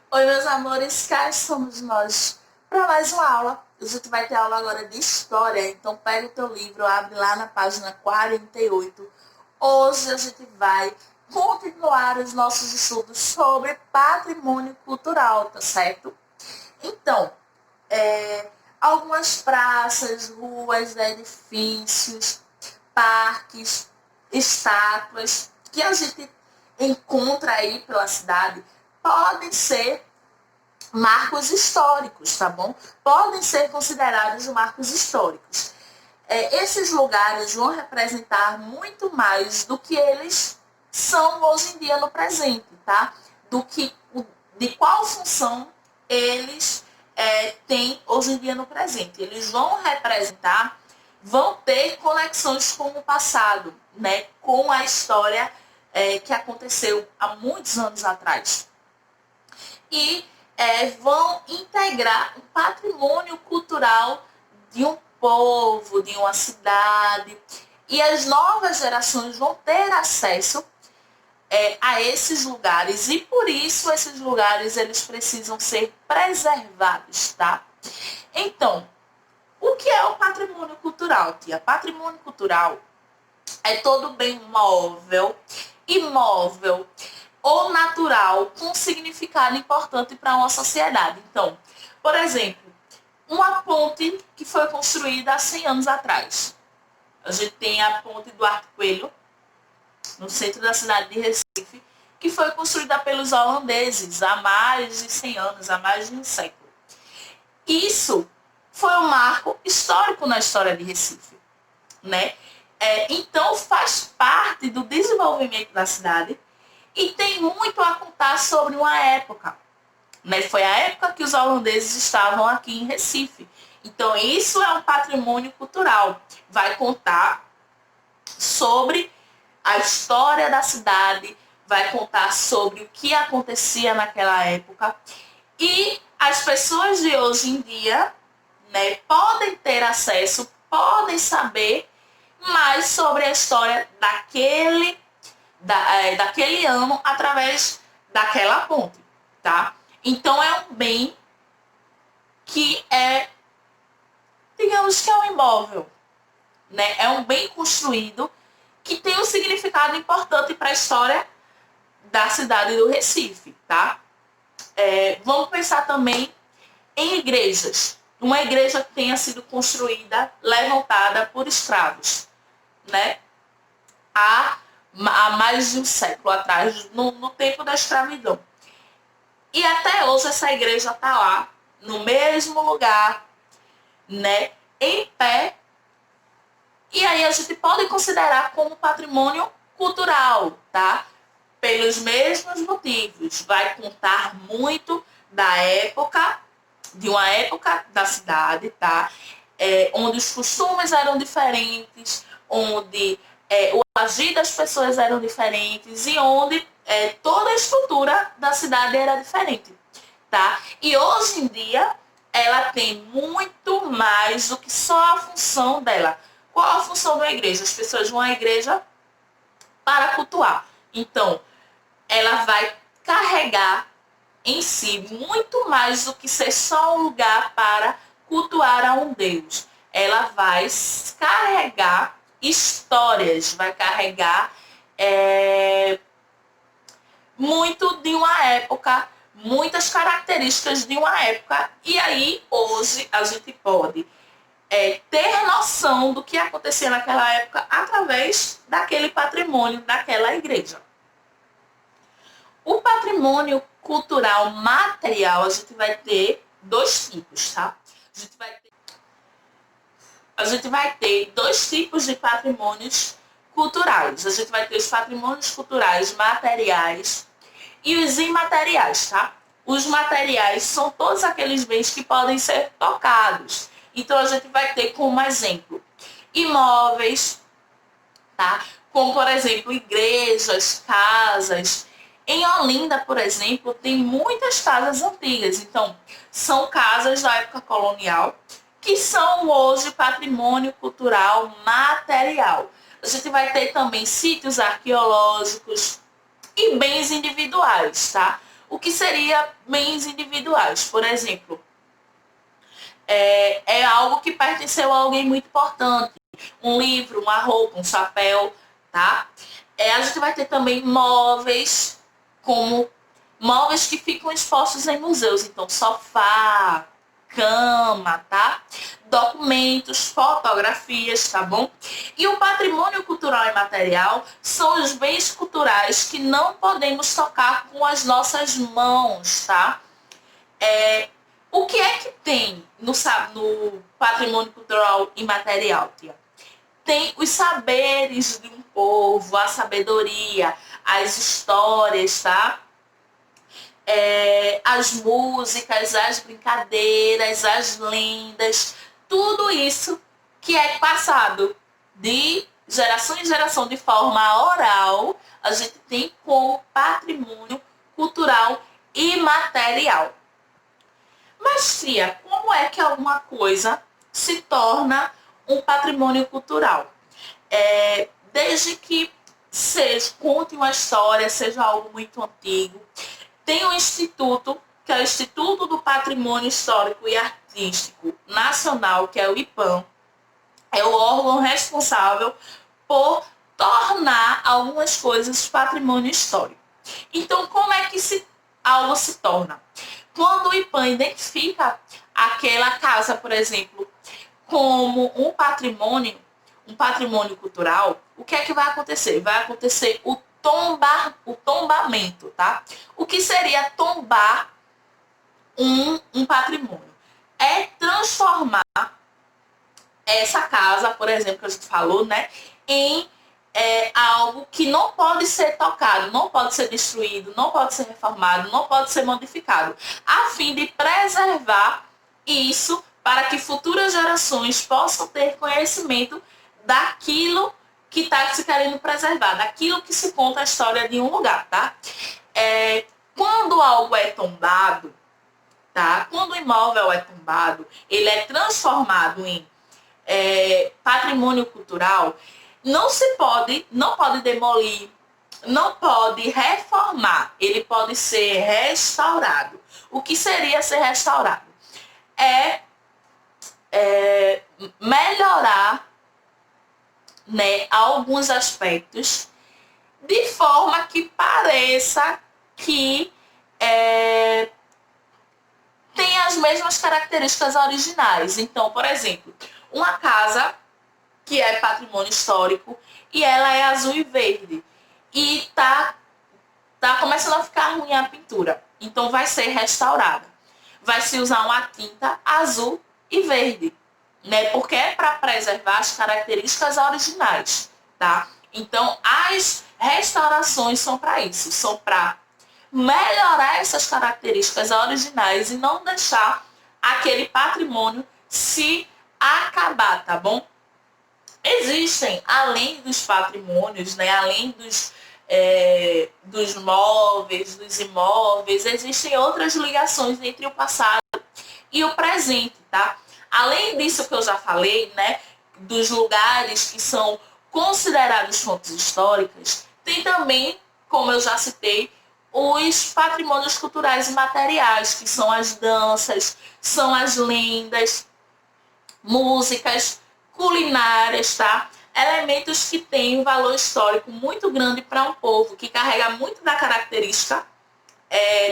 Oi, meus amores, cá estamos nós para mais uma aula. A gente vai ter aula agora de história, então pega o teu livro, abre lá na página 48. Hoje a gente vai continuar os nossos estudos sobre patrimônio cultural, tá certo? Então, algumas praças, ruas, edifícios, parques, estátuas que a gente encontra aí pela cidade podem ser marcos históricos, tá bom? Podem ser considerados marcos históricos. Esses lugares vão representar muito mais do que eles são hoje em dia no presente, tá? De qual função eles têm hoje em dia no presente. Eles vão representar, vão ter conexões com o passado, né? Com a história que aconteceu há muitos anos atrás. E vão integrar o patrimônio cultural de um povo, de uma cidade. E as novas gerações vão ter acesso a esses lugares. E por isso esses lugares eles precisam ser preservados, tá? Então, o que é o patrimônio cultural, tia? Patrimônio cultural é todo bem móvel, imóvel ou natural com significado importante para uma sociedade. Então, por exemplo, uma ponte que foi construída há 100 anos atrás. A gente tem a ponte Duarte Coelho, no centro da cidade de Recife, que foi construída pelos holandeses há mais de 100 anos, há mais de um século. Isso foi um marco histórico na história de Recife, né? Então, faz parte do desenvolvimento da cidade e tem muito a contar sobre uma época. Né? Foi a época que os holandeses estavam aqui em Recife. Então, isso é um patrimônio cultural. Vai contar sobre a história da cidade, vai contar sobre o que acontecia naquela época. E as pessoas de hoje em dia, né, podem ter acesso, podem saber mais sobre a história daquele ano através daquela ponte, tá? Então é um bem que digamos que é um imóvel, né? É um bem construído que tem um significado importante para a história da cidade do Recife, tá? Vamos pensar também em igrejas. Uma igreja que tenha sido construída, levantada por escravos, né? Há mais de um século atrás, no tempo da escravidão. E até hoje essa igreja está lá, no mesmo lugar, né, em pé. E aí a gente pode considerar como patrimônio cultural, tá? Pelos mesmos motivos. Vai contar muito da época, de uma época da cidade, tá? Onde os costumes eram diferentes, onde o agir das pessoas eram diferentes e onde toda a estrutura da cidade era diferente, tá? E hoje em dia ela tem muito mais do que só a função dela. Qual a função da igreja? As pessoas vão à igreja para cultuar. Então, ela vai carregar em si muito mais do que ser só um lugar para cultuar a um Deus. Ela vai carregar histórias, vai carregar muito de uma época, muitas características de uma época. E aí, hoje, a gente pode ter noção do que acontecia naquela época através daquele patrimônio daquela igreja. O patrimônio cultural material, a gente vai ter dois tipos, tá? A gente vai ter dois tipos de patrimônios culturais. A gente vai ter os patrimônios culturais materiais e os imateriais, tá? Os materiais são todos aqueles bens que podem ser tocados. Então, a gente vai ter como exemplo imóveis, tá? Como, por exemplo, igrejas, casas. Em Olinda, por exemplo, tem muitas casas antigas. Então, são casas da época colonial que são hoje patrimônio cultural material. A gente vai ter também sítios arqueológicos e bens individuais, tá? o que seria bens individuais. Por exemplo, é algo que pertenceu a alguém muito importante. Um livro, uma roupa, um chapéu, tá? A gente vai ter também móveis, como móveis que ficam expostos em museus. Então, sofá, cama, tá? Documentos, fotografias, tá bom? E o patrimônio cultural e material são os bens culturais que não podemos tocar com as nossas mãos, tá? O que é que tem no patrimônio cultural e material, tia? Tem os saberes de um povo, a sabedoria, as histórias, tá? As músicas, as brincadeiras, as lendas, tudo isso que é passado de geração em geração de forma oral, a gente tem como patrimônio cultural e material. Mas, tia, como é que alguma coisa se torna um patrimônio cultural? Desde que conte uma história, seja algo muito antigo. Tem um instituto, que é o Instituto do Patrimônio Histórico e Artístico Nacional, que é o IPAM. É o órgão responsável por tornar algumas coisas patrimônio histórico. Então, como é que algo se torna? Quando o IPAM identifica aquela casa, por exemplo, como um patrimônio cultural, o que é que vai acontecer? Vai acontecer o tombamento, tá? O que seria tombar um patrimônio? É transformar essa casa, por exemplo, que a gente falou, né, em algo que não pode ser tocado, não pode ser destruído, não pode ser reformado, não pode ser modificado, a fim de preservar isso para que futuras gerações possam ter conhecimento daquilo que está se querendo preservar, daquilo que se conta a história de um lugar, tá? Quando algo é tombado, tá? Quando o imóvel é tombado, ele é transformado em patrimônio cultural, não pode demolir, não pode reformar, ele pode ser restaurado. O que seria ser restaurado? Melhorar, né, alguns aspectos de forma que pareça que tem as mesmas características originais. Então, por exemplo, uma casa que é patrimônio histórico e ela é azul e verde e tá começando a ficar ruim a pintura. Então vai ser restaurada. Vai se usar uma tinta azul e verde, né? Porque é para preservar as características originais, tá? Então as restaurações são para isso, são para melhorar essas características originais e não deixar aquele patrimônio se acabar, tá bom? Existem, além dos patrimônios, né, além dos móveis, dos imóveis, existem outras ligações entre o passado e o presente, tá? Além disso que eu já falei, né, dos lugares que são considerados fontes históricas, tem também, como eu já citei, os patrimônios culturais e materiais, que são as danças, são as lendas, músicas, culinárias, tá? Elementos que têm um valor histórico muito grande para um povo, que carrega muito da característica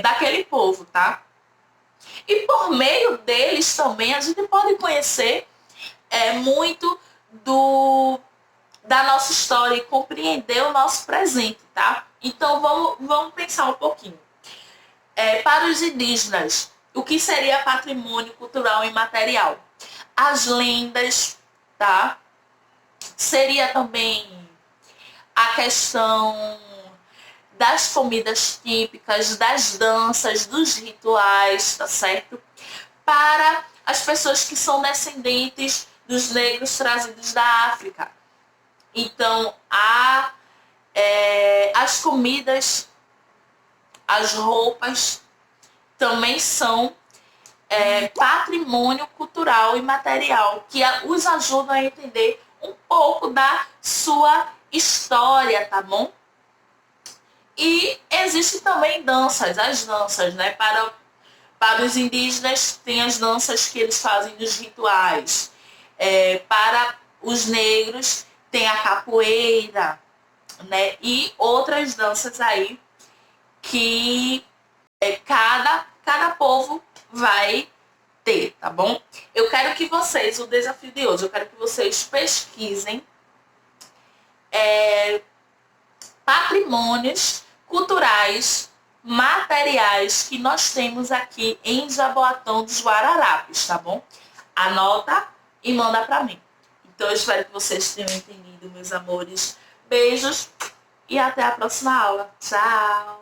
daquele povo, tá? E por meio deles também a gente pode conhecer muito da nossa história e compreender o nosso presente, tá? Então vamos pensar um pouquinho. Para os indígenas, o que seria patrimônio cultural e material? As lendas, tá? Seria também a questão das comidas típicas, das danças, dos rituais, tá certo? Para as pessoas que são descendentes dos negros trazidos da África. Então, as comidas, as roupas também são patrimônio cultural e material, que os ajudam a entender um pouco da sua história, tá bom? E existem também danças, as danças, né? Para os indígenas, tem as danças que eles fazem nos rituais. Para os negros, tem a capoeira, né? E outras danças aí que cada povo vai ter, tá bom? Eu quero que vocês, o desafio de hoje, eu quero que vocês pesquisem patrimônios culturais, materiais que nós temos aqui em Jaboatão dos Guararapes, tá bom? Anota e manda para mim. Então eu espero que vocês tenham entendido, meus amores. Beijos e até a próxima aula. Tchau!